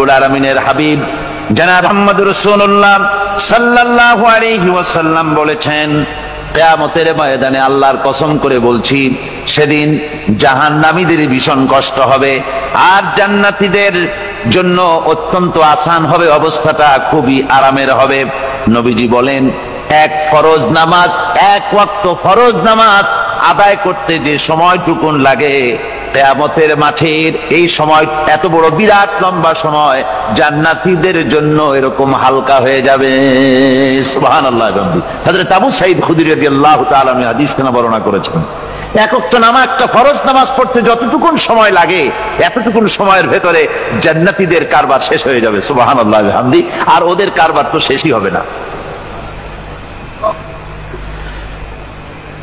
রব্বুল আলামিনের হাবিব জনাব মুহাম্মদুর রাসূলুল্লাহ সাল্লাল্লাহু আলাইহি ওয়াসাল্লাম বলেছেন, কিয়ামতের ময়দানে আল্লাহর কসম করে বলছি, সেদিন জাহান্নামীদের ভীষণ কষ্ট হবে আর জান্নাতীদের জন্য অত্যন্ত আসান হবে, অবস্থাটা খুবই আরামের হবে। নবীজি বলেন, এক ফরজ নামাজ, এক ওয়াক্ত ফরজ নামাজ আদায় করতে যে সময়টুকুন লাগে, কিয়ামতের মাঠের এই সময় এত বড় বিরাট লম্বা সময় জান্নাতীদের জন্য এরকম হালকা হয়ে যাবে। সুবহানাল্লাহ। হযরত আবু সাঈদ খুদরী রাদিয়াল্লাহু তাআলা আনহু হাদিস কেন বর্ণনা করেছেন, এক ওয়াক্ত নামাজ, একটা ফরজ নামাজ পড়তে যতটুকুন সময় লাগে এতটুকুন সময়ের ভেতরে জান্নাতীদের কারবার শেষ হয়ে যাবে। সুবহানাল্লাহ বিহামদি। আর ওদের কারবার তো শেষই হবে না।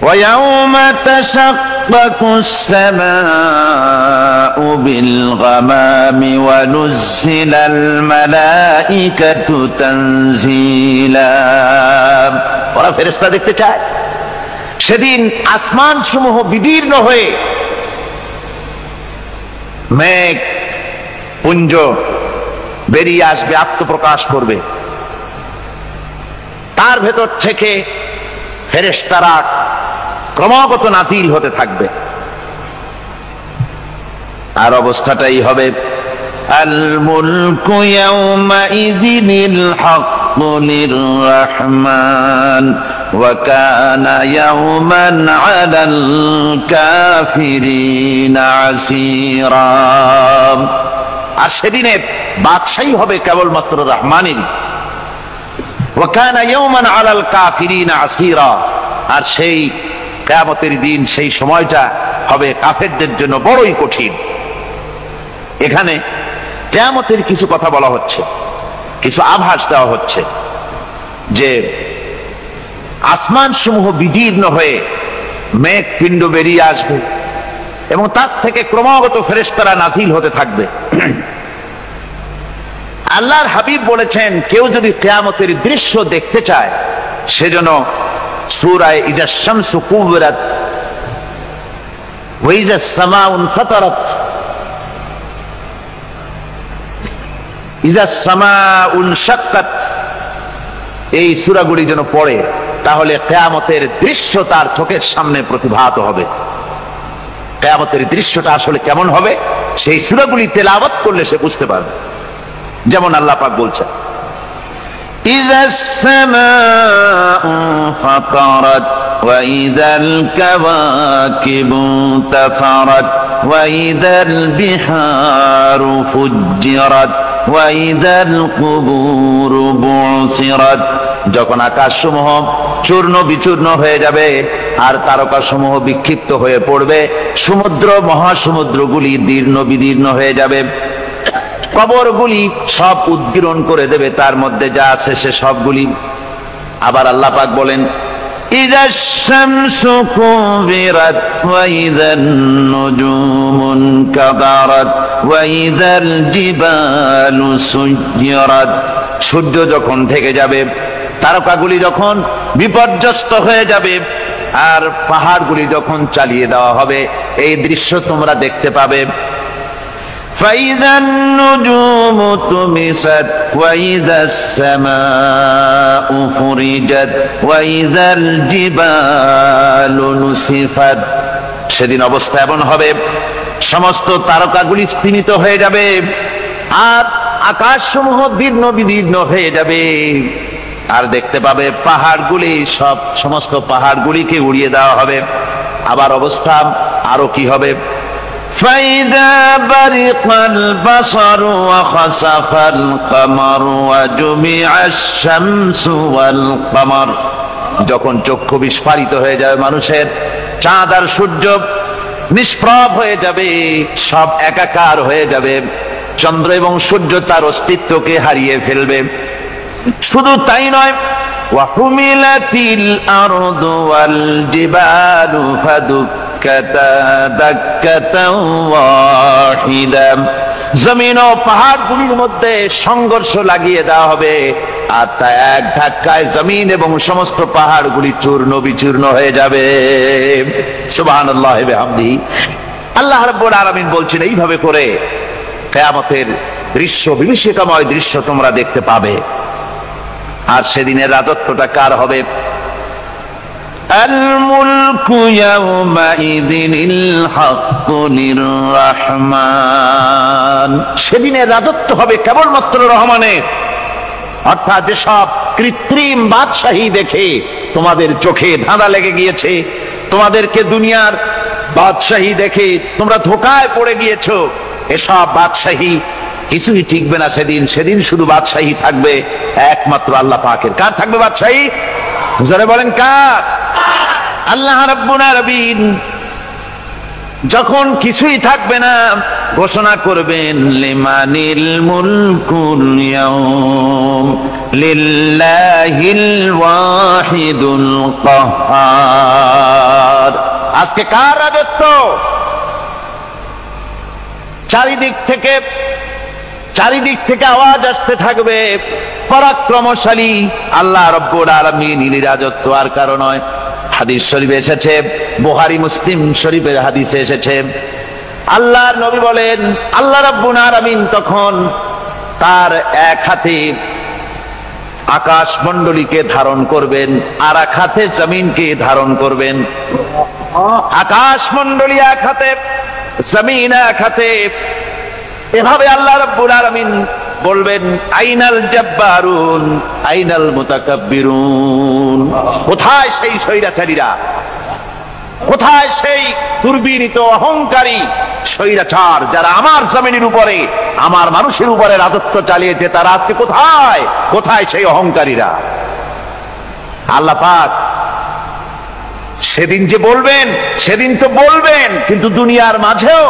وَيَوْمَ تَشَقَّقُ السَّمَاءُ بِالْغَمَامِ وَنُزِّلَ الْمَلَائِكَةُ تَنزِيلًا। ওরা ফেরেশতা দেখতে চায়। সেদিন আসমান সমূহ বিদীর্ণ হয়ে মেঘ পুঞ্জ বেরিয়ে আসবে, আত্মপ্রকাশ করবে। তার ভেতর থেকে ফেরেশতারা ক্রমাগত নাজিল হতে থাকবে। আর অবস্থাটাই হবে, আল মুলকু ইয়াউমাইযিনিল হাক্কু লিররহমান ওয়া কানা ইয়াওমান আলাল কাফিরিনা আসীরা। আর সেদিনে বাদশাহী হবে কেবলমাত্র রহমানেরই। ওয়া কানা ইয়াওমান আলাল কাফিরিনা আসীরা। আর সেই কিয়ামতের দিন, সেই সময়টা হবে কাফেরদের জন্য বড়ই কঠিন। এখানে কিয়ামতের কিছু কথা বলা হচ্ছে, কিছু আভাস দেওয়া হচ্ছে যে আসমান সমূহ বিদীর্ণ হয়ে মেঘ পিণ্ড বেরিয়ে আসবে এবং তার থেকে ক্রমাগত ফেরেশতারা নাজিল হতে থাকবে। আল্লাহর হাবিব বলেছেন, কেউ যদি কিয়ামতের দৃশ্য দেখতে চায় সেজন্য সূরা ইজা শামসু কুবিরাত ওয়া ইজা সামাউ ফাতারাত, ইজা সামাউ শাক্কাত, এই সূরাগুলি যেন পড়ে, তাহলে কিয়ামতের দৃশ্য তার চোখের সামনে প্রতিভাত হবে। কিয়ামতের দৃশ্যটা আসলে কেমন হবে সেই সূরাগুলি তেলাওয়াত করলে সে বুঝতে পারবে। যেমন আল্লাহ পাক বলছেন, إذا السماء فطرت وإذا الكواكب انتثرت وإذا البحار فجرت وإذا القبور بعثرت। যখন আকাশসমূহ চূর্ণ বিচূর্ণ হয়ে যাবে আর তারকাসমূহ বিক্ষিপ্ত হয়ে পড়বে, সমুদ্র মহাসমুদ্রগুলি দীর্ণ বিদীর্ণ হয়ে যাবে, কবরগুলি সব উদ্গীরণ করে দেবে, তার মধ্যে যা আছে সে সবগুলি। আবার আল্লাহ পাক বলেন, ইজাশ শামসু কুবিরাত ওয়া ইযান নুজুমুন কাদারাত ওয়া ইযাল জিবালু সুয়্যিরাত। সূর্য যখন ঢেকে যাবে, তারকাগুলি যখন বিপর্যস্ত হয়ে যাবে আর পাহাড়গুলি যখন চালিয়ে দেওয়া হবে, এই দৃশ্য তোমরা দেখতে পাবে। فإذا النجوم طمست وإذا السماء فرجت وإذا الجبال نسفت। সেদিন অবস্থা এমন হবে, সমস্ত তারকাগুলি স্তিমিত হয়ে যাবে আর আকাশসমূহ দীর্ণ বিদীর্ণ হয়ে যাবে। আর দেখতে পাবে পাহাড়গুলি, সমস্ত পাহাড়গুলিকে উড়িয়ে দেওয়া হবে। আবার অবস্থা আরো কি হবে, فإذا برق البصر وخسف القمر وجمع الشمس والقمر। যখন চক্ষু বিস্ফারিত হয়ে যাবে মানুষের, চাঁদ আর সূর্য নিষ্প্রভ হয়ে যাবে, সব একাকার হয়ে যাবে, চন্দ্র এবং সূর্য তার অস্তিত্বকে হারিয়ে ফেলবে। শুধু তাই নয়, ওয়াহুমিলাতিল আরদু ওয়াল জিবালু ফাদুক্কাতা দাক্কাতাও ওয়াহিদা। জমিন ও পাহাড়গুলির মধ্যে সংঘর্ষ লাগিয়ে দেওয়া হবে আর তা এক ধাক্কায় জমিন এবং সমস্ত পাহাড়গুলি চূর্ণ বিচূর্ণ হয়ে যাবে। সুবহানাল্লাহ ওয়া বিহামদিহি। আল্লাহ রাব্বুল আলামিন বলছেন, এইভাবে করে কিয়ামতের দৃশ্য, বিভীষিকাময় দৃশ্য তোমরা দেখতে পাবে। আর সেদিনের রাজত্বটা কার হবে? আল মুলকু ইয়াউমাইযিনিল হাক্কু লিররহমান। সেদিনের রাজত্ব হবে কেবলমাত্র রহমানের। অর্থাৎ যেসব কৃত্রিম বাদশাহী দেখে তোমাদের চোখে ধাঁধা লেগে গিয়েছে, তোমাদেরকে দুনিয়ার বাদশাহী দেখে তোমরা ধোঁকায় পড়ে গিয়েছো, এসব বাদশাহী কিছুই টিকবে না সেদিন। সেদিন শুধু বাদশাহী থাকবে একমাত্র আল্লাহ পাকের। কার থাকবে বাদশাহী? যারা বলেন কার? আল্লাহ রাব্বুল আলামিন যখন কিছুই থাকবে না ঘোষণা করবেন লিমানিল মুলকুল ইয়াউম লিল্লাহিল ওয়াহিদুল কাহ্হার। আজকে কার রাজত্ব? চারিদিক থেকে আওয়াজ আসতে থাকবে, পরাক্রমশালী আল্লাহ রাব্বুল আলামিনের রাজত্ব আর কারো নয়। হাদিস শরীফে এসেছে, বুখারী মুসলিম শরীফের হাদিসে এসেছে, আল্লাহর নবী বলেন আল্লাহ রাব্বুল আলামিন তখন তার এক হাতে আকাশ মণ্ডলীকে ধারণ করবেন, আর এক হাতে জমিনকে ধারণ করবেন। আকাশ মণ্ডলী এক হাতে, জমিন এক হাতে। এভাবে আল্লাহ রাব্বুল আলামিন বলবেন আইনাল জাব্বারুন আইনাল মুতাকাব্বিরুন। কোথায় সেই স্বৈরাচারীরা? কোথায় সেই দুর্বিনীত অহংকারী স্বৈরাচার যারা আমার জমিনের উপরে, আমার মানুষের উপরে রাজত্ব চালিয়েছে? তারা আজকে কোথায়? কোথায় সেই অহংকারীরা? আল্লাহ পাক সেদিন যে বলবেন, সেদিন তো বলবেন, কিন্তু দুনিয়ার মাঝেও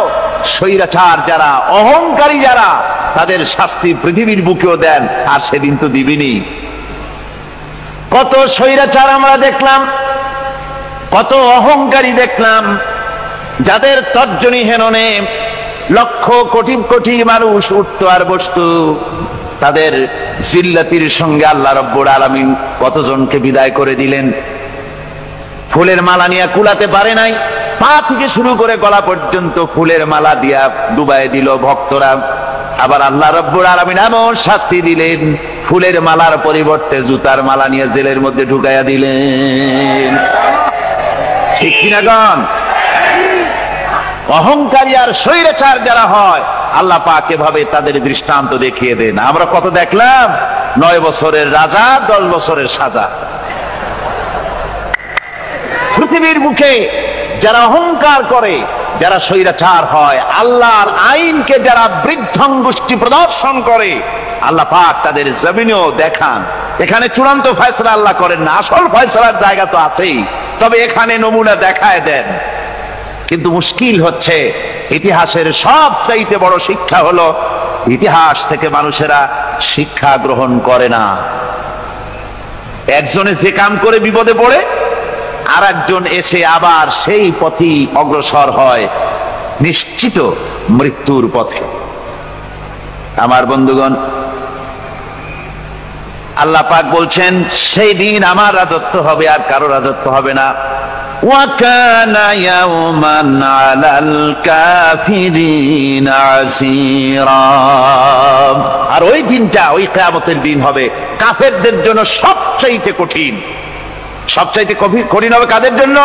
স্বৈরাচার যারা, অহংকারী যারা, তাদের শাস্তি পৃথিবীর বুকেও দেন, আর সেদিন তো দিবেনি। কত স্বৈরাচার আমরা দেখলাম, কত অহংকারী দেখলাম, যাদের তর্জনী হেননে লক্ষ কোটি কোটি মানুষ উঠতো আর বসতো। তাদের জিল্লাতির সঙ্গে আল্লাহ রাব্বুল আলামিন কতজনকে বিদায় করে দিলেন। ফুলের মালা নিয়ে কুলাতে পারে নাই, পা থেকে শুরু করে গলা পর্যন্ত ফুলের মালা দিয়া ডুবাই দিল ভক্তরা। আবার আল্লাহ রাব্বুল আলামিন এমন শাস্তি দিলেন, ফুলের মালার পরিবর্তে জুতার মালা নিয়ে জেলের মধ্যে ঢুকাইয়া দিলেন। ঠিক কিনা গণ? অহংকারী আর স্বৈরাচার যারা হয়, আল্লাহ পাক এভাবে তাদের দৃষ্টান্ত দেখিয়ে দেন। আমরা কত দেখলাম, 9 বছরের রাজা 10 বছরের সাজা। পৃথিবীর মুখে যারা অহংকার করে, যারা স্বৈরাচার হয়, আল্লাহর আইনকে যারা বৃদ্ধাঙ্গুষ্টি প্রদর্শন করে, আল্লাহ পাক তাদের জমিনেও দেখান। এখানে চূড়ান্ত ফয়সালা আল্লাহ করেন না, আসল ফয়সালার জায়গা তো আছেই, তবে এখানে নমুনা দেখায় দেন। কিন্তু মুশকিল হচ্ছে, ইতিহাসের সবচাইতে বড় শিক্ষা হলো ইতিহাস থেকে মানুষেরা শিক্ষা গ্রহণ করে না। একজনে যে কাম করে বিপদে পড়ে, আর একজন এসে আবার সেই পথেই অগ্রসর হয়, নিশ্চিত মৃত্যুর পথে। আমার বন্ধুগণ, আল্লাহ পাক বলছেন সেই দিন আমার রাজত্ব হবে, আর কারো রাজত্ব হবে না। ওয়াকানা ইয়াওমান আলাল কাফিরিনা আসীরা। আর ওই দিনটা, ওই কিয়ামতের দিন হবে কাফেরদের জন্য সবচাইতে কঠিন। সবচাইতে কঠিন হবে কাদের জন্য?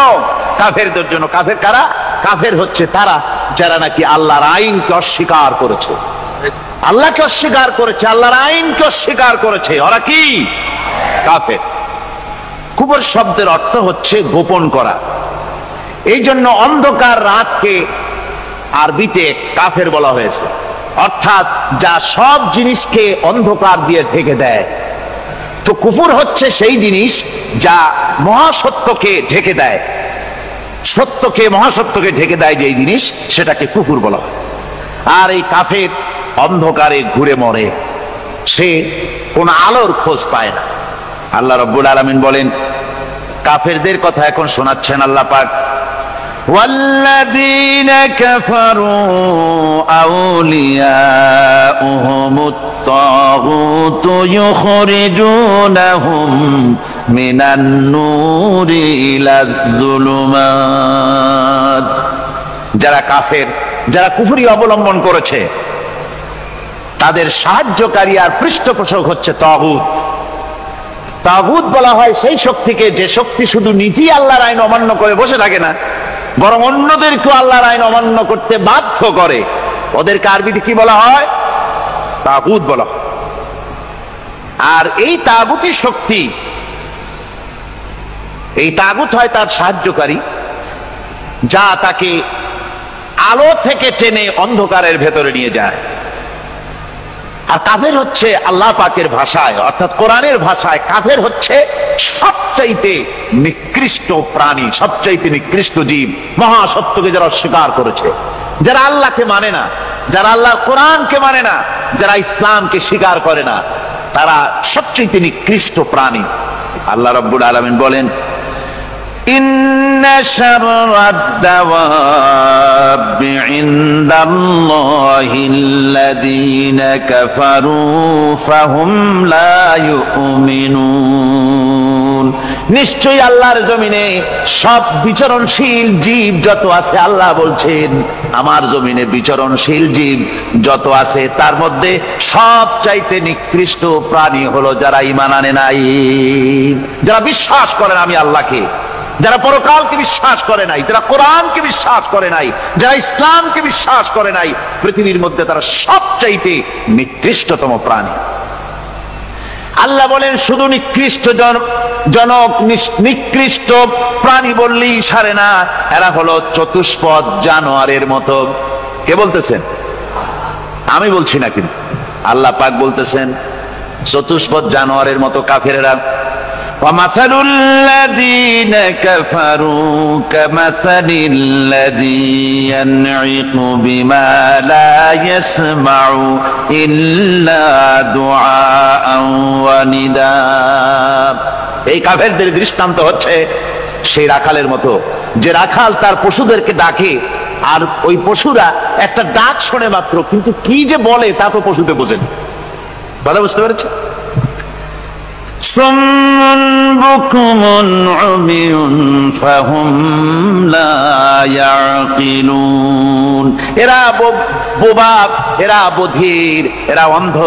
কাফেরদের জন্য। কাফের কারা? কাফের হচ্ছে তারা যারা নাকি আল্লাহর আইনকে অস্বীকার করেছে, আল্লাহকে অস্বীকার করেছে, আল্লাহর আইনকে অস্বীকার করেছে। ওরা কি? কাফের। কুফর শব্দের অর্থ হচ্ছে গোপন করা। এই জন্য অন্ধকার রাতকে আরবিতে কাফের বলা হয়েছে, অর্থাৎ যা সব জিনিসকে অন্ধকার দিয়ে ঢেকে দেয়। তো কুফর হচ্ছে সেই জিনিস যা মহাসত্যকে ঢেকে দেয়, সত্যকে, মহাসত্যকে ঢেকে দেয় যেই জিনিস, সেটাকে কুফর বলা হয়। আর এই কাফের অন্ধকারে ঘুরে মরে, সে কোন আলোর খোঁজ পায় না। আল্লাহ রাব্বুল আলামিন বলেন, কাফেরদের কথা এখন শোনাচ্ছেন আল্লাহ পাক, ওয়াল্লাযীনা কাফারু আউলিয়াউহুমুত তাগুতু ইউখরিজুনাহুম মিনান নূরি ইলাজ যুলুমাত। যারা কাফের, যারা কুফরি অবলম্বন করেছে, তাদের সাহায্যকারী আর পৃষ্ঠপোষক হচ্ছে তাগুত। তাগুত বলা হয় সেই শক্তিকে যে শক্তি শুধু নিজেই আল্লাহর আইন অমান্য করে বসে থাকে না, বরং অন্যদেরকেও আল্লাহর আইন অমান্য করতে বাধ্য করে। ওদেরকে আরবিতে কি বলা হয়? তাগুত বলা হয়। আর এই তাগুতি শক্তি, এই তাগুত হয় তার সাহায্যকারী, যা তাকে আলো থেকে টেনে অন্ধকারের ভেতরে নিয়ে যায়। আর কাফের হচ্ছে আল্লাহ পাকের ভাষায় অর্থাৎ কোরআনের ভাষায় কাফের হচ্ছে সবচাইতে নিকৃষ্ট প্রাণী, সবচাইতে নিকৃষ্ট জীব। মহাসত্যকে যারা অস্বীকার করেছে, যারা আল্লাহকে মানে না, যারা আল্লাহর কোরআনকে মানে না, যারা ইসলামকে স্বীকার করে না, তারা সবচাইতে নিকৃষ্ট প্রাণী। আল্লাহ রাব্বুল আলামিন বলেন, ইন্না শাররাদ দাওয়াবি ইনদাল্লাহিল্লাযীনা কাফারু ফাহুম লা ইউমিনুন। নিশ্চয়ই আল্লাহর জমিনে সব বিচরণশীল জীব যত আছে, আল্লাহ বলছেন আমার জমিনে বিচরণশীল জীব যত আছে তার মধ্যে সবচাইতে নিকৃষ্ট প্রাণী হলো যারা ঈমান আনে নাই, যারা বিশ্বাস করে না আমি আল্লাহকে, যারা পরকালকে বিশ্বাস করে নাই, যারা কোরআনকে বিশ্বাস করে নাই, যারা ইসলামকে বিশ্বাস করে নাই, পৃথিবীর মধ্যে তারা সবচাইতে নিকৃষ্টতম প্রাণী। আল্লাহ বলেন শুধু নিকৃষ্ট জনক নিকৃষ্ট প্রাণী বললেই সারে না, এরা হলো চতুষ্পদ জানোয়ারের মতো। কে বলতেছেন? আমি বলছি না, কিন্তু আল্লাহ পাক বলতেছেন চতুষ্পদ জানোয়ারের মতো কাফেরেরা। وَمَثَلُ الَّذِينَ كَفَرُوا كَمَثَلِ الَّذِي يَنْعِقُ بِمَا لَا يَسْمَعُ إِلَّا دُعَاءً وَنِدَاءً। এই কাফেরদের দৃষ্টান্ত হচ্ছে সেই রাখালের মতো, যে রাখাল তার পশুদেরকে ডাকে, আর ওই পশুরা একটা ডাক শোনে মাত্র, কিন্তু কি যে বলে তা তো পশুতে বোঝেন। কথা বুঝতে পেরেছে? সুম্মুন বুকুমুন উমিয়ুন ফাহুম লা ইয়াকিলুন। এরা বোবা, এরা বধির, এরা অন্ধ,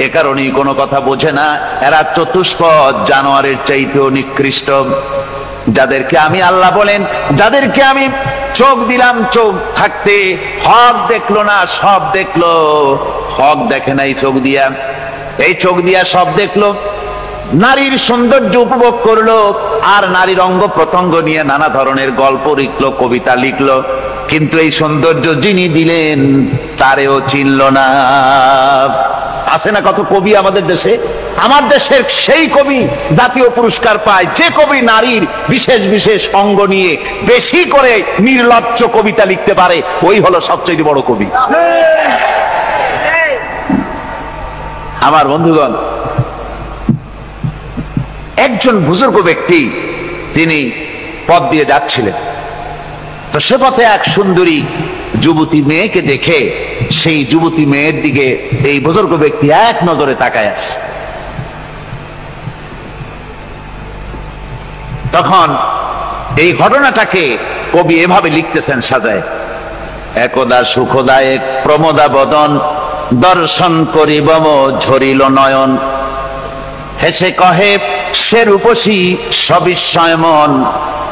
এ কারণেই কোনো কথা বোঝে না। এরা চতুষ্পদ জানোয়ারের চাইতেও নিকৃষ্ট। যাদেরকে আমি আল্লাহ বলেন, যাদেরকে আমি চোখ দিলাম, চোখ থাকতে হক দেখলো না, সব দেখলো। হক দেখে নাই চোখ দিয়া, এই চোখ দিয়া সব দেখলো। নারীর সৌন্দর্য উপভোগ করলো, আর নারীর অঙ্গ প্রত্যঙ্গ নিয়ে নানা ধরনের গল্প লিখলো, কবিতা লিখলো, কিন্তু এই সৌন্দর্য যিনি দিলেন তারেও চিনল না। আছে না কত কবি আমাদের দেশে? আমার দেশের সেই কবি জাতীয় পুরস্কার পায় যে কবি নারীর বিশেষ বিশেষ অঙ্গ নিয়ে বেশি করে নির্লজ্জ কবিতা লিখতে পারে, ওই হলো সবচেয়ে বড় কবি। আমার বন্ধুগণ, একজন বুজুর্গ ব্যক্তি তিনি পথ দিয়ে যাচ্ছিলেন, তো সে পথে এক সুন্দরী যুবতী মেয়েকে দেখে সেই যুবতী মেয়ের দিকে এই বুজুর্গ ব্যক্তি এক নজরে তাকায় আছে। তখন এই ঘটনাটাকে কবি এভাবে লিখতেছেন সাজায়, একদা সুখদায়ক প্রমোদা বদন দর্শন করিবম ঝরিল নয়ন, হেসে কহে সে রূপসী সবিস্ময় মন,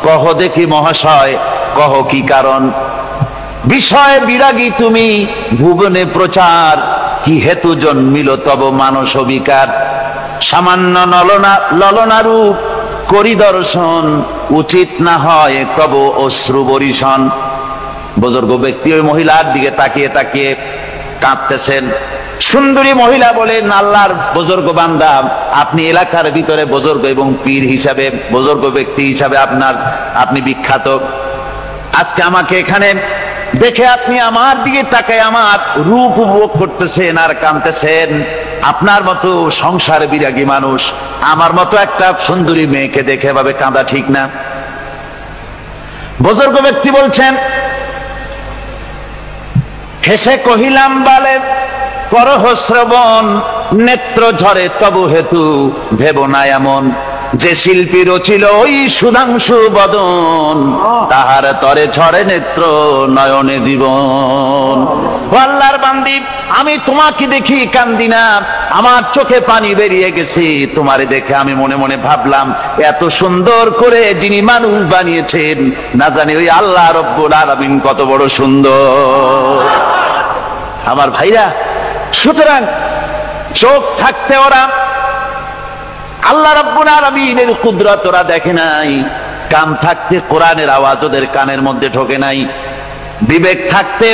কহ দেখি মহাশয় কহ কি কারণ, বিষয় বিরাগী তুমি ভুবনে প্রচার, কি হেতু জন্মিল তব মানস বিকার, সামান্য ললনা রূপ করি দর্শন, উচিত না হয় তব অশ্রু বরিশন। বুজুর্গ ব্যক্তি ওই মহিলার দিকে তাকিয়ে তাকিয়ে কাঁদতেছেন। সুন্দরী মহিলা বলেন, আল্লাহর বুজুর্গ বান্দা, আপনি এলাকার ভিতরে বুজুর্গ এবং পীর হিসাবে, বুজুর্গ ব্যক্তি হিসাবে আপনি বিখ্যাত। আজকে আমাকে এখানে দেখে আপনি আমার দিকে তাকায় আমার রূপ উপভোগ করতেছেন আর কাঁদতেছেন। আপনার মতো সংসার বিরাগী মানুষ আমার মতো একটা সুন্দরী মেয়েকে দেখে এভাবে কাঁদা ঠিক না। বুজুর্গ ব্যক্তি বলছেন, হেসে কহিলাম বালে করহ শ্রবণ, নেত্র ঝরে তবু হেতু ভেব না এমন, যে শিল্পী রচিল ওই সুধাংশু বদন, তাহার তরে ঝরে নেত্র নয়নে জীবন। আল্লাহর বান্দি, আমি তোমাকে দেখি কান্দি না, আমার চোখে পানি বেরিয়ে গেছে। তোমারে দেখে আমি মনে মনে ভাবলাম, এত সুন্দর করে যিনি মানুষ বানিয়েছেন, না জানি ওই আল্লাহ রব্বুল আলামিন কত বড় সুন্দর। আমার ভাইরা, সুতরাং চোখ থাকতে ওরা আল্লাহ রাব্বুল আলামিনের কুদরত ওরা দেখে নাই, কান থাকতে কোরআনের আওয়াজ ওদের কানের মধ্যে ঢোকে নাই, বিবেক থাকতে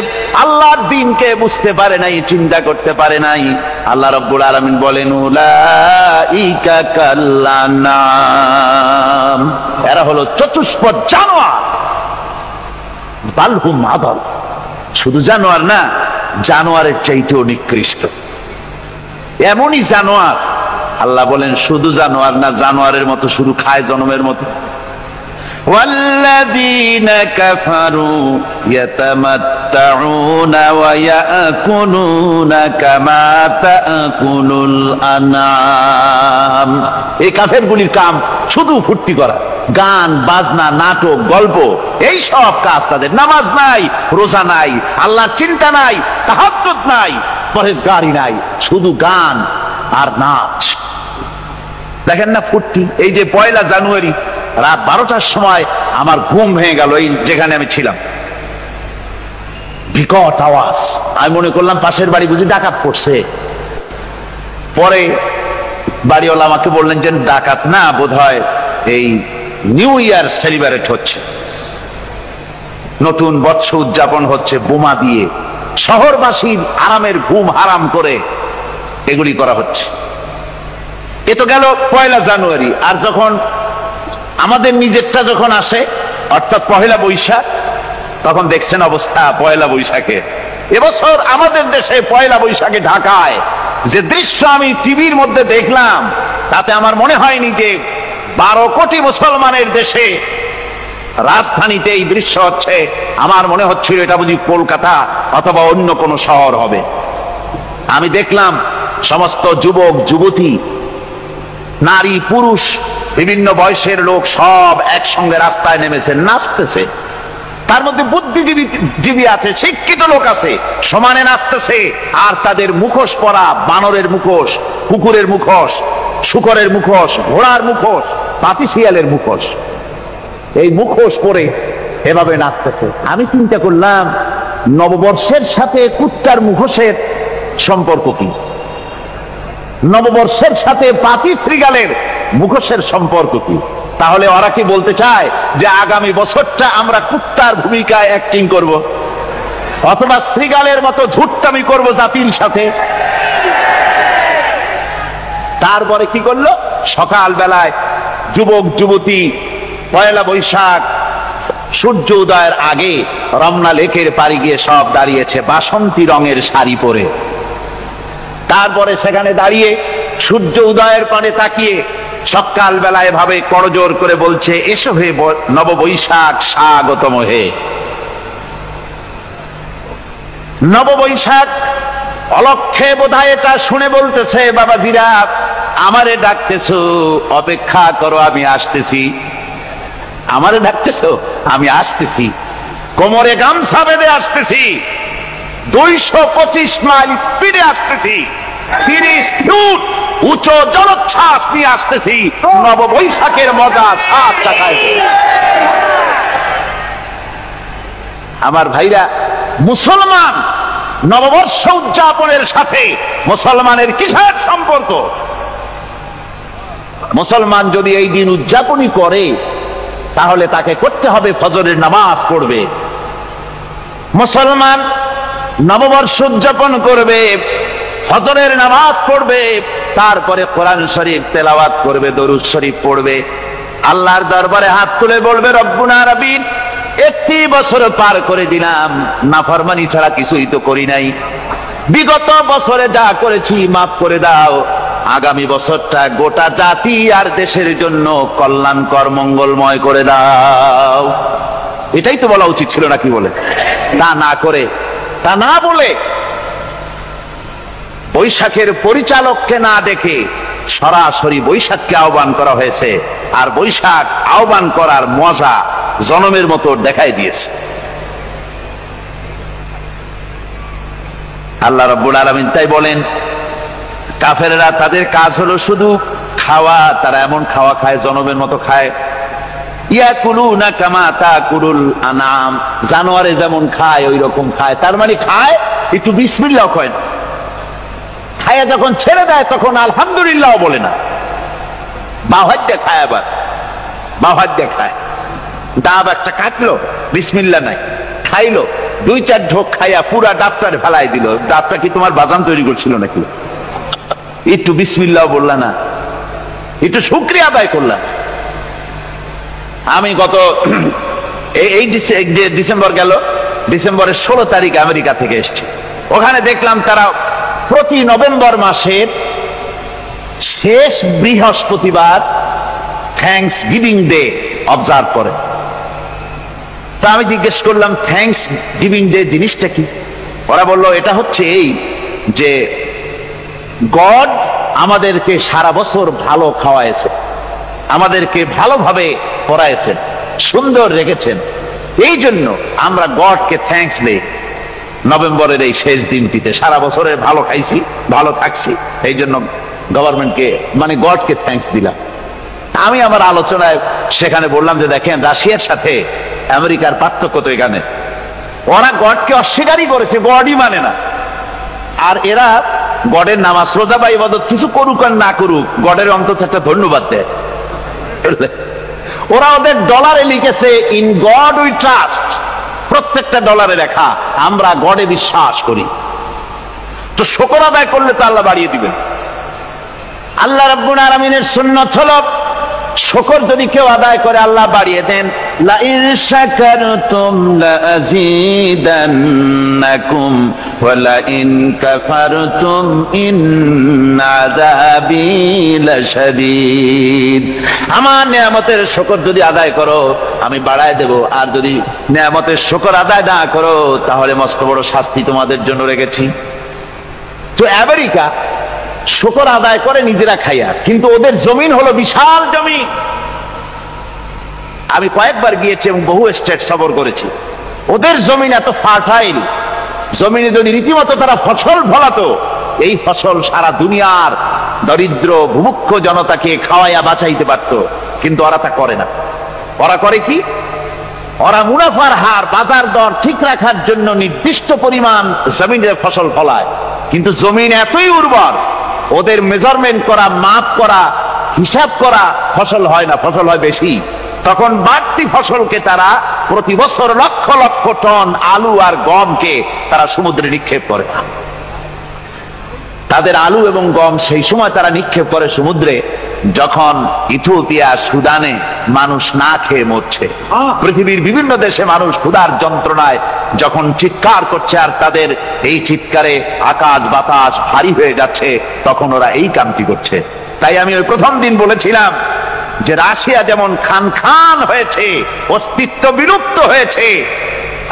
আল্লাহর দ্বীনকে বুঝতে পারে নাই, চিন্তা করতে পারে নাই। আল্লাহ রাব্বুল আলামিন বলেন, উলাইকা কাল্লানাম, এরা হলো চতুষ্পদ জানোয়ার, বালহুম আদল, শুধু জানোয়ার না, জানোয়ারের চাইতেও নিকৃষ্ট। এমনই জানোয়ার, আল্লাহ বলেন শুধু জানোয়ার না, জানোয়ারের মতো শুধু খায় জনমের মতো। ওয়াল্লাযীনা কাফারু ইয়াতামাত্তাউনা ওয়া ইয়াকুলুনা কামা তাকুলুল আনআম। এই কাফেরগুলির কাম শুধু ফুর্তি করা, গান বাজনা, নাটক, গল্প, এই সব কাজ তাদের। নামাজ নাই, রোজা নাই, আল্লাহর চিন্তা নাই, তাহাজ্জুদ নাই, পরহেজগারি নাই, শুধু গান আর নাচ। দেখেন না ফুর্তি। এই যে 1 জানুয়ারি রাত 12টার সময় আমার ঘুম ভেঙে গেল, এই যেখানে আমি ছিলাম, বিকট আওয়াজ। আমি মনে করলাম পাশের বাড়ি বুঝি ডাকাত পড়ছে। পরে বাড়িওয়ালা আমাকে বললেন যে ডাকাত না, বোধহয় এই নিউ ইয়ার সেলিব্রেট হচ্ছে, নতুন বৎসর উদযাপন হচ্ছে, বোমা দিয়ে শহরবাসীর আরামের ঘুম হারাম করে এগুলি করা হচ্ছে। এ তো গেল 1 জানুয়ারি। আর যখন আমাদের নিজেরটা যখন আসে, অর্থাৎ 1 বৈশাখ, তখন দেখছেন অবস্থা 1 বৈশাখে। এবছর আমাদের দেশে 1 বৈশাখে ঢাকায় যে দৃশ্য আমি টিভির মধ্যে দেখলাম, তাতে আমার মনে হয়নি যে 12 কোটি মুসলমানের দেশে রাজধানীতে এই দৃশ্য হচ্ছে। আমার মনে হচ্ছিল এটা বুঝি কলকাতা অথবা অন্য কোনো শহর হবে। আমি দেখলাম সমস্ত যুবক যুবতী, নারী পুরুষ, বিভিন্ন বয়সের লোক সব একসঙ্গে রাস্তায় নেমেছে, নাচতেছে। তার মধ্যে বুদ্ধিজীবী আছে, শিক্ষিত লোক আছে, সমানে নাচতেছে। আর তাদের মুখোশ পরা, বানরের মুখোশ, কুকুরের মুখোশ, শূকরের মুখোশ, ঘোড়ার মুখোশ, পাপী শিয়ালের মুখোশ, এই মুখোশ পরে এভাবে নাচতেছে। আমি চিন্তা করলাম, নববর্ষের সাথে কুত্তার মুখোশের সম্পর্ক কি? নববর্ষের সাথে পাপী শৃগালের মুখোশের সম্পর্ক কি? তাহলে ওরা কি বলতে চায় যে আগামী বছরটা আমরা কুত্তার ভূমিকায় অ্যাক্টিং করব, অথবা শৃগালের মতো ধূর্তামি করব জাতির সাথে? তারপরে কি করলো? সকাল বেলায় যুবক যুবতী 1 বৈশাখ সূর্য উদয়ের আগে রমনা লেকের পাড়ে গিয়ে সব দাঁড়িয়েছে বাসন্তী রঙের শাড়ি পরে। তারপরে সেখানে দাঁড়িয়ে সূর্য উদয়ের পানে তাকিয়ে সকাল বেলায় ভাবে করজোর করে বলছে, এসো হে নববৈশাখ স্বাগতম হে। নববৈশাখ অলক্ষে বোধহয় এটা শুনে বলতেছে, বাবাজিরা আমারে ডাকতেছো, অপেক্ষা করো, আমি আসতেছি। আমারে ডাকতেছো, আমি আসতেছি, কোমরে গামছা বেঁধে আসতেছি, 225 মাইল স্পিডে আসতেছি, 30 ফুট উঁচু জলোচ্ছ্বাস নিয়ে আসতেছি, নববৈশাখের মজা সাত চাকায়। আমার ভাইরা, মুসলমান নববর্ষ উদযাপনের সাথে মুসলমানের কিসের সম্পর্ক? মুসলমান যদি এই দিন উদযাপনই করে, তাহলে তাকে করতে হবে ফজরের নামাজ পড়বে। মুসলমান নববর্ষ উদযাপন করবে, ফজরের নামাজ পড়বে, তারপরে কোরআন শরীফ তেলাওয়াত করবে, দরুদ শরীফ পড়বে, আল্লাহর দরবারে হাত তুলে বলবে, রব্বুনা রাব্বিন, 1 বছর পার করে দিলাম, নাফরমানি ছাড়া কিছুই তো করি নাই, বিগত বছরে যা করেছি মাফ করে দাও, আগামী বছরটা গোটা জাতি আর দেশের জন্য কল্যাণকর মঙ্গলময় করে দাও। এটাই তো বলা উচিত ছিল নাকি? বলে তা না করে, তা না বলে, বৈশাখের পরিচালককে না দেখে সরাসরি বৈশাখকে আহ্বান করা হয়েছে, আর বৈশাখ আহ্বান করার মজা জনমের মতো দেখাই দিয়েছে। আল্লাহ রাব্বুল আলামিন তাই বলেন, কাফেররা তাদের কাজ হলো শুধু খাওয়া, তারা এমন খাওয়া খায় জনমের মতো খায়। ইয়াকুলুনা কামা তাকুলুল আনাম, জানোয়ারে যেমন খায় ওই রকম খায়। তার মানে খায়, একটু বিসমিল্লাহ কয় না, খায়া যখন ছেড়ে দেয় তখন আলহামদুলিল্লাহ বলে না, বাহাত দিয়ে খায়, আবার বাহাত দিয়ে খায়। ডাব একটা কাটলো, বিসমিল্লাহ নাই, খাইলো, 2-4 ঢোক খাইয়া পুরা ডাবটার ফেলাই দিল। ডাবটা কি তোমার বাজান তৈরি করছিল নাকি? একটু বিসমিল্লাহ বললা না, একটু শুকরিয়া আদায় করলাম। আমি গত এই ডিসেম্বর গেল, ডিসেম্বরের 16 তারিখ আমেরিকা থেকে এসেছি। ওখানে দেখলাম তারা প্রতি নভেম্বর মাসের শেষ বৃহস্পতিবার থ্যাঙ্কস গিভিং ডে অবজার্ভ করে। তা আমি জিজ্ঞেস করলাম, থ্যাঙ্কস গিভিং ডে জিনিসটা কি? ওরা বলল, এটা হচ্ছে এই যে গড আমাদেরকে সারা বছর ভালো খাওয়াইছে, আমাদেরকে ভালোভাবে পড়াইছেন, সুন্দর রেখেছেন, এই জন্য আমরা গডকে থ্যাঙ্কস দেই নভেম্বরের এই শেষ দিনটিতে। সারা বছরের ভালো খাইছি, ভালো থাকছি, এই জন্য গভর্নমেন্টকে মানে গডকে থ্যাঙ্কস দিলাম। আমি আমার আলোচনায় সেখানে বললাম যে দেখেন, রাশিয়ার সাথে আমেরিকার পার্থক্য তো এখানে, ওরা গডকে অস্বীকারই করেছে, গডই মানে না। আর এরা গডের নামাজ রোজা বা ইবাদত কিছু করুক আর না করুক, গডের অন্তত একটা ধন্যবাদ দেয়। ওরা ওদের ডলারে লিখেছে, ইন গড উই ট্রাস্ট, প্রত্যেকটা ডলারে লেখা আমরা গডে বিশ্বাস করি। তো শুকর আদায় করলে তো আল্লাহ বাড়িয়ে দিবেন। আল্লাহ রাব্বুল আলামিনের সুন্নাত হলো, শুকর যদি কেউ আদায় করে আল্লাহ বাড়িয়ে দেন। লা ইন শাকারতুম লাযীদান্নাকুম ওয়া লা ইন কাফারতুম ইন্না আযাবী লাশাদীদ। আমার নিয়ামতের শুকর যদি আদায় করো আমি বাড়ায় দেব, আর যদি নিয়ামতের শুকর আদায় না করো তাহলে মস্ত বড় শাস্তি তোমাদের জন্য রেখেছি। তো আমেরিকা শুকর আদায় করে নিজেরা খাইয়া, কিন্তু ওদের জমিন হলো বিশাল জমিন। আমি কয়েকবার গিয়েছি এবং বহু স্টেট সফর করেছি। ওদের জমিন এত ফার্টাইল, জমিনে যদি রীতিমতো তারা ফসল ফলাতো, এই ফসল সারা দুনিয়ার দরিদ্র ভূমুক্ষ জনতাকে খাওয়াইয়া বাঁচাইতে পারত। কিন্তু ওরা তা করে না। ওরা করে কি? ওরা মুনাফার হার, বাজার দর ঠিক রাখার জন্য নির্দিষ্ট পরিমাণ জমিনের ফসল ফলায়, কিন্তু জমিন এতই উর্বর, ওদের মেজারমেন্ট করা, মাপ করা, হিসাব করা ফসল হয় না, ফসল হয় বেশি। তখন বাড়তি ফসলকে তারা প্রতি বছর লক্ষ লক্ষ টন আলু আর গমকে তারা সমুদ্রে নিক্ষেপ করে। তাদের আলু এবং গম সেই সময় তারা নিক্ষেপ করে সমুদ্রে যখন ইথিওপিয়া, সুদানে মানুষ না খেয়ে মরছে। পৃথিবীর বিভিন্ন দেশে মানুষ ক্ষুধার যন্ত্রণায় যখন চিৎকার করছে, আর তাদের এই চিৎকারে আকাশ বাতাস ভারী হয়ে যাচ্ছে, তখন ওরা এই কামটি করছে। তাই আমি ওই প্রথম দিন বলেছিলাম যে রাশিয়া যেমন খান খান হয়েছে, অস্তিত্ব বিলুপ্ত হয়েছে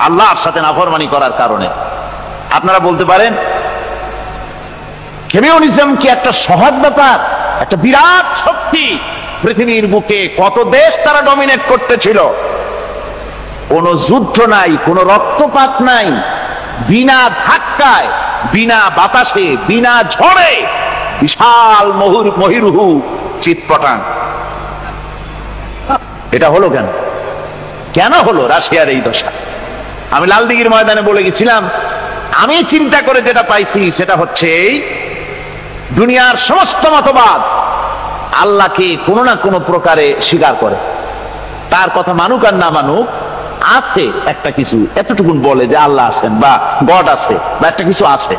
আল্লাহর সাথে নাফরমানি করার কারণে। আপনারা বলতে পারেন কমিউনিজম কি একটা সহজ ব্যাপার? একটা বিরাট শক্তি পৃথিবীর বুকে, কত দেশ তারা ডমিনেট করতেছিল। কোনো যুদ্ধ নাই, কোনো রক্তপাত নাই, বিনা ধাক্কায়, বিনা বাতাসে, বিনা ঝড়ে বিশাল মহিরুহু চিৎপটাং। এটা হলো কেন? কেন হলো রাশিয়ার এই দশা? আমি লালদিঘির ময়দানে বলে গেছিলাম, আমি চিন্তা করে যেটা পাইছি সেটা হচ্ছে দুনিয়ার সমস্ত মতবাদ আল্লাহকে কোনো না কোনো প্রকারে স্বীকার করে। তার কথা মানুক আর না মানুক, আছে একটা কিছু, এতটুকুন বলে যে আল্লাহ আছেন বা গড আছে বা একটা কিছু আছে।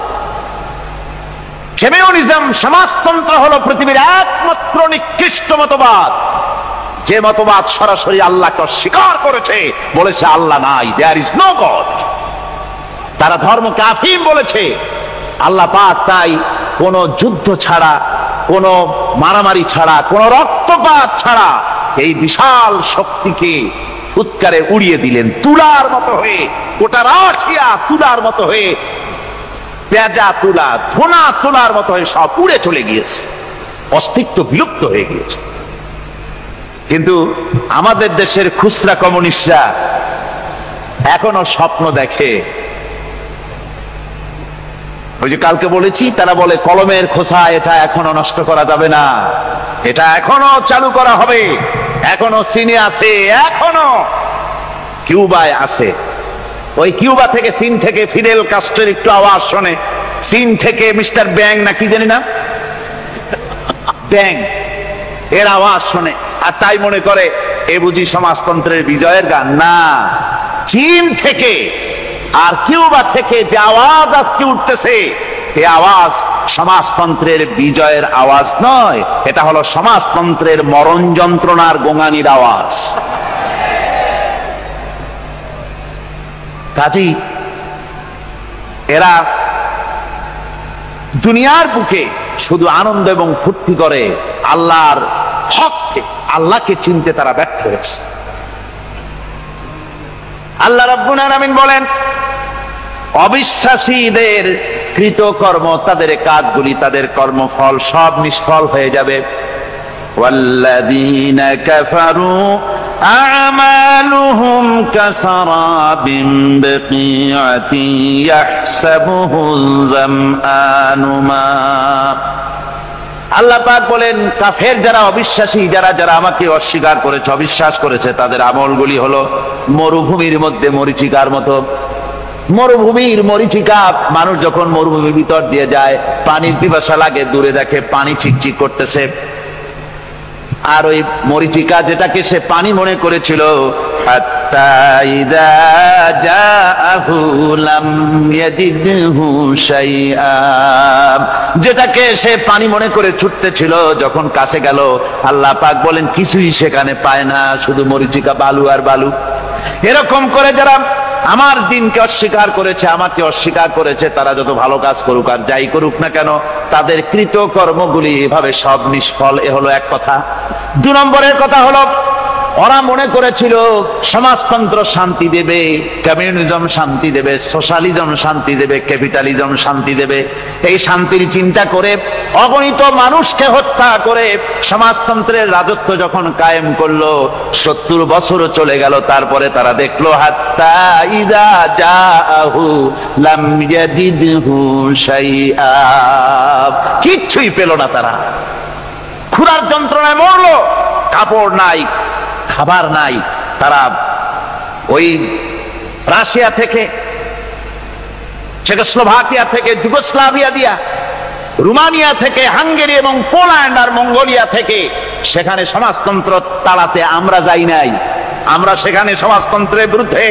কমিউনিজম, সমাজতন্ত্র হলো পৃথিবীর একমাত্র নিকৃষ্ট মতবাদ, যে মতবাদ সরাসরি আল্লাহকে অস্বীকার করেছে, বলেছে আল্লাহ নাই, দেয়ার ইজ নো গড। তারা ধর্মকে আফিম বলেছে। আল্লাহ পাক তাই কোন যুদ্ধ ছাড়া, কোন মারামারি ছাড়া, কোন রক্তপাত ছাড়া এই বিশাল শক্তিকে ফুৎকারে উড়িয়ে দিলেন, তুলার মতো হয়ে। গোটা রাশিয়া তুলার মতো হয়ে, পেঁজা তুলা, ধোনা তুলার মতো হয়ে সব উড়ে চলে গিয়েছে। অস্তিত্ব বিলুপ্ত হয়ে গিয়েছে। কিন্তু আমাদের দেশের খুচরা কমিউনিস্টরা এখনো স্বপ্ন দেখে। ওই যে কালকে বলেছি, তারা বলে কলমের খোসা এটা এখনো নষ্ট করা যাবে না, এটা এখনো চালু করা হবে। এখনো চীনে আছে, এখনো কিউবায় আছে। ওই কিউবা থেকে, চীন থেকে ফিদেল কাস্ট্রোর একটু আওয়াজ শোনে, চীন থেকে মিস্টার ব্যাং না কি জানি না, ব্যাং এর আওয়াজ শোনে, আর তাই মনে করে এ বুঝি সমাজতন্ত্রের বিজয়ের গান। না, চীন থেকে আর কিউবা থেকে যে আওয়াজ আজকে উঠতেছে, এই আওয়াজ সমাজতন্ত্রের বিজয়ের আওয়াজ নয়, এটা হলো সমাজতন্ত্রের মরণ যন্ত্রণার গোঙানির আওয়াজ। কাজী এরা দুনিয়ার বুকে শুধু আনন্দ এবং ফুর্তি করে, আল্লাহর হককে, আল্লাহকে চিনতে তারা ব্যর্থ হয়েছে। আল্লাহ রাব্বুল আলামিন বলেন, অবিশ্বাসীদের কৃতকর্ম, তাদের কাজগুলি, তাদের কর্মফল সব নিষ্ফল হয়ে যাবে। ওয়াল্লাযীনা কাফারু আ'মালুহুম কাসারাবিন বিকিআতিন ইয়াহসাবুহুল যামআনু মা। আল্লাহ পাক বলেন, কাফের যারা, অবিশ্বাসী যারা, যারা আমাকে অস্বীকার করেছে, অবিশ্বাস করেছে, তাদের আমলগুলি হলো মরুভূমির মধ্যে মরীচিকার মতো। মরুভূমির মরীচিকা, মানুষ যখন মরুভূমির ভিতর দিয়ে যায়, পানির পিপাসা লাগে, দূরে দেখে পানি চিকচিক করতেছে, আর ওই মরীচিকা যেটাকে সে পানি মনে করেছিল, হাত্তা ইযা জাআহু লাম ইয়াজিদহু শাইআ, যেটাকে সে পানি মনে করে ছুটতেছিল, যখন কাছে গেল, আল্লাহ পাক বলেন কিছুই সেখানে পায় না, শুধু মরীচিকা, বালু আর বালু। এরকম করে যারা আমার দিনকে অস্বীকার করেছে, আমাকে অস্বীকার করেছে, তারা যত ভালো কাজ করুক আর যাই করুক না কেন, তাদের কৃত কর্মগুলি এভাবে সব নিষ্ফল। এ হলো এক কথা। 2 নম্বরের কথা হলো, ওরা মনে করেছিল সমাজতন্ত্র শান্তি দেবে, কমিউনিজম শান্তি দেবে, সোশ্যালিজম শান্তি দেবে, ক্যাপিটালিজম শান্তি দেবে। এই শান্তির চিন্তা করে অগণিত মানুষকে হত্যা করে সমাজতন্ত্রের রাজত্ব যখন কায়েম করলো, 70 বছর চলে গেল, তারপরে তারা দেখলো হাত্তা ইযা জাআহু লাম ইয়াজিদহু শাইআ, কিচ্ছুই পেল না। তারা ক্ষুধার যন্ত্রণায় মরলো, কাপড় নাই, খাবার নাই। তারা ওই রাশিয়া থেকে, চেকোস্লোভাকিয়া থেকে, যুগোস্লাভিয়া দিয়া, রোমানিয়া থেকে, হাঙ্গেরি এবং পোল্যান্ড আর মঙ্গোলিয়া থেকে, সেখানে সমাজতন্ত্র তাড়াতে আমরা যাই নাই। আমরা সেখানে সমাজতন্ত্রের বিরুদ্ধে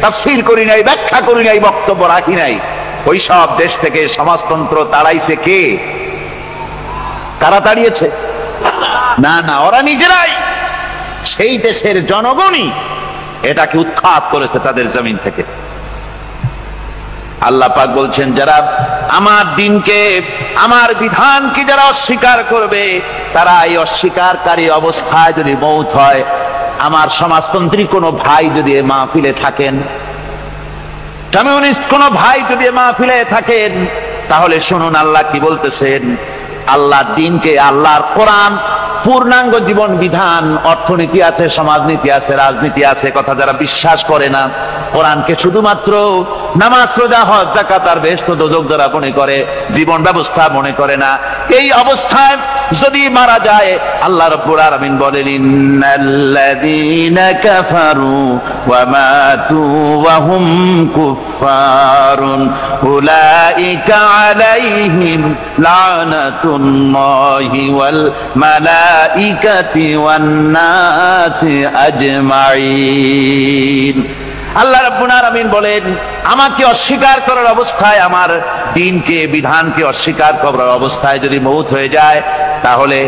তাফসীর করি নাই, ব্যাখ্যা করি নাই, বক্তব্য রাখি নাই। ওই সব দেশ থেকে সমাজতন্ত্র তাড়াইছে কে? কারা তাড়িয়েছে? না না, ওরা নিজেরাই, সেই দেশের জনগণই এটাকে উৎখাত করেছে তাদের জমিন থেকে। আল্লাহ পাক বলছেন, যারা আমার দিনকে, আমার বিধানকে যারা অস্বীকার করবে, তারা এই অস্বীকারী অবস্থায় যদি মৌত হয়, আমার সমাজতন্ত্রী কোনো ভাই যদি এ মাহফিলে থাকেন, কমিউনিস্ট কোনো ভাই যদি এ মাহফিলে থাকেন, তাহলে শুনুন আল্লাহ কি বলতেছেন। আল্লাহর দিনকে, আল্লাহর কোরআন, পূর্ণাঙ্গ জীবন বিধান, অর্থনীতি আছে, সমাজনীতি আছে, রাজনীতি আছে, কথা যারা বিশ্বাস করে না, কোরআনকে শুধুমাত্র নামাজ, রোজা, হজ, যাকাত আর বেহেশত দোজখ যারা মনে করে, জীবন ব্যবস্থা মনে করে না, এই অবস্থায় যদি মারা যায়, আল্লাহ রাব্বুল আলামিন বলেন, ইন্নাল্লাযীনা কাফারু ওয়া মাতু ওয়া হুম কুফফারুন উলাইকা আলাইহিম লানাতুল্লাহি ওয়াল মালাইকাতি ওয়ান নাসি আজমাইন। আল্লাহ রাব্বুল আলামিন বলেন, আমাকে অস্বীকার করার অবস্থায়, আমার দ্বীনকে, বিধানকে অস্বীকার করার অবস্থায় যদি মৌত হয়ে যায়, তাহলে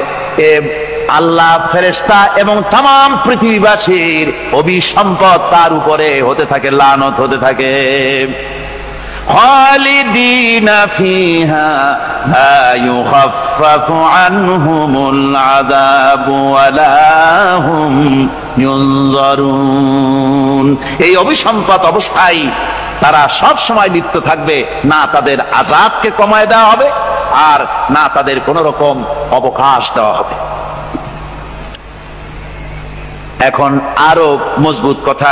আল্লাহ, ফেরেশতা এবং তামাম পৃথিবীবাসীর অভিসম্পদ তার উপরে হতে থাকে, লানত হতে থাকে। খালিদিনা ফিহা লা ইউখাফফাফু আনহুমুল আযাবু ওয়া লা হুম ইউনজারুন। এই অভিসম্পদ অবস্থায় তারা সব সময় লিপ্ত থাকবে, না তাদের আযাবকে কমায় দেওয়া হবে, আর না তাদের কোন রকম অবকাশ দেওয়া হবে। এখন আরো মজবুত কথা